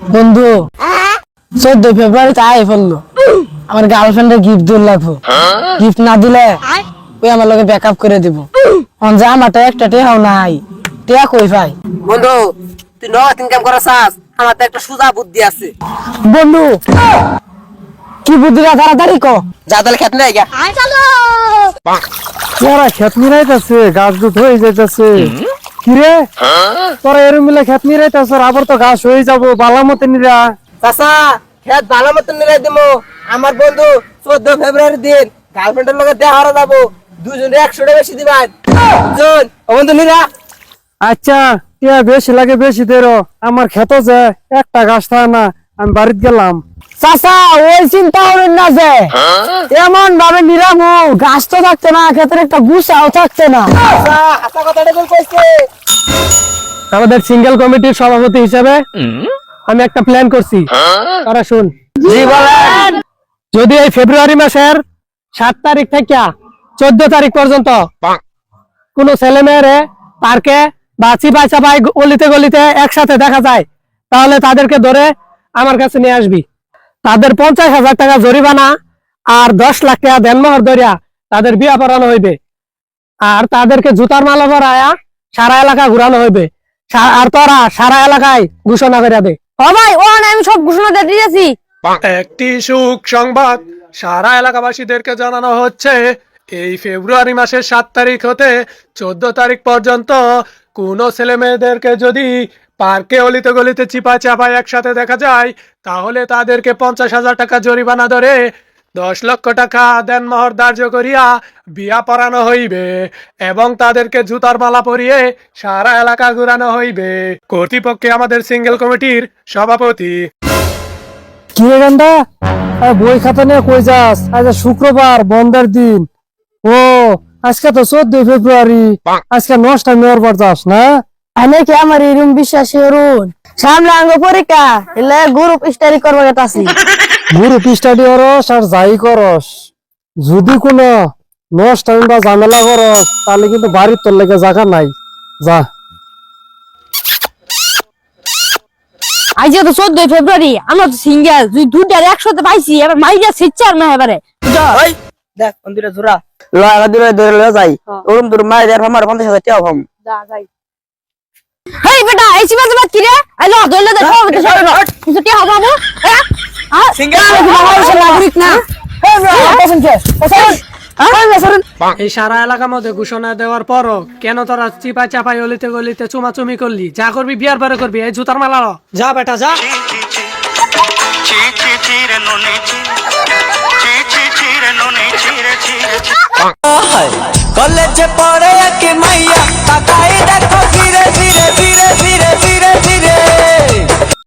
বন্ধু 14 ফেব্রুয়ারিতে আয় ফেললো, আমার গার্লফ্রেন্ডের গিফট দিল লাগবো। গিফট না দিলে ওই আমার লগে ব্যাকআপ করে দিব। যা আমারটা একটা টেহাও নাই, টেহা কই ভাই? বন্ধু তুই নগদ ইনকাম করা চাস, আমার তো একটা সুজা বুদ্ধি আছে। বন্ধু কি বুদ্ধিটা তাড়াতাড়ি ক। যা তাহলে খেত নাই গা। তোরা খেত মিলাইতেছে, গাছ দুধ হয়ে যাইতেছে। কিরে তোরা এরম মিলে খেত মিলাইতেছ, আবার তো ঘাস হয়ে যাবো বালা মতে নিরা। চাচা খেত ভালো মতন নিরাই দিমু। আমার বন্ধু 14 ফেব্রুয়ারি দিন গার্লফ্রেন্ডের লগে দেখা হারা যাবো, দুজনে 100 টাকা বেশি দিবেন। বুঝুন ও বন্ধু নিরা। আচ্ছা টিয়া বেশি লাগে বেশি দেরো, আমার খেত যে একটা ঘাস থাকে না, আমি বাড়িতে গেলাম। চাচা ওই চিন্তা করেন না যে এমন ভাবে নিরামু, গাছ তো থাকছে না, ক্ষেতের একটা গুছাও থাকছে না। চাচা হাসা কথাটা বল কইছে। আমাদের সিঙ্গেল কমিটির সভাপতি হিসেবে আমি একটা প্ল্যান করছি, তারা শুন। জি বলেন। যদি এই ফেব্রুয়ারি মাসের 7 তারিখ থেকে 14 তারিখ পর্যন্ত কোন ছেলে মেয়েরে পার্কে বা চিপাই চাপাই গলিতে গলিতে একসাথে দেখা যায়, তাহলে তাদেরকে ধরে আমার কাছে নিয়ে আসবি। তাদের 50,000 টাকা জরিমানা আর 10 লাখ টাকা দেনমোহর ধরিয়া তাদের বিয়া পড়ানো হইবে। আর তাদেরকে জুতার মালা পরায়া সারা এলাকা ঘুরানো হইবে। আর তোরা সারা এলাকায় ঘোষণা করে দে। ও ভাই ও না, আমি সব ঘোষণা দিয়ে দিয়েছি। একটি সুখ সংবাদ সারা এলাকাবাসীদেরকে জানানো হচ্ছে, এই ফেব্রুয়ারি মাসের 7 তারিখ হতে 14 তারিখ পর্যন্ত কোনো ছেলে মেয়েদেরকে যদি পার্কে অলিতে গলিতে চিপা চাপায় একসাথে দেখা যায়, তাহলে তাদেরকে 50,000 টাকা জরিমানা ধরে 10 লক্ষ টাকা দেনমোহর ধার্য করিয়া বিয়া পড়ানো হইবে এবং তাদেরকে জুতার মালা পরিয়ে সারা এলাকা ঘুরানো হইবে। কর্তৃপক্ষে আমাদের সিঙ্গেল কমিটির সভাপতি। কি রে গান্ডা, বই খাতা নিয়ে কই যাস? আজ শুক্রবার বন্ধের দিন। ও আজকে তো 14 ফেব্রুয়ারি, আজকে নষ্ট মেয়র যাস না? অনেকে আমার এরকম বিশ্বাস করুন, সামনে আঙ্গ পরীক্ষা এলে গ্রুপ স্টাডি করবো গেতাছি। গ্রুপ স্টাডি করস আর যাই করস, যদি কোনো নষ্ট বা ঝামেলা করস তাহলে কিন্তু বাড়ির তোর লেগে জায়গা নাই, যা। আজ তো 14 ফেব্রুয়ারি, আমরা তো সিঙ্গেল, তুই দুটার একসাথে পাইছি, এবার মাইরা সিচ্চার না এবারে। ওই দেখ বন্ধুরা জোরা লয়া ধরে ধরে লয়ে যাই। ওরম তোর মায়ের আর আমার 50,000 টাকা পাবো। যা যাই। হেই বেটা এই চিবা চিবা কি রে? আইলো ধরলে দে সব কিছু সরো কিছু কি হবে বাবু? হ্যাঁ সিঙ্গেল বাংলাদেশের নাগরিক না। এই পছন্দ পছন্দ এই সারা এলাকার মধ্যে ঘোষণা দেওয়ার পরও কেন তোরা চিপা চাপাই অলিতে গলিতে চুমাচুমি করলি? যা করবি বিয়ার পরে করবি, এই জুতার মালা ল। যা বেটা যা। কলেজে পড়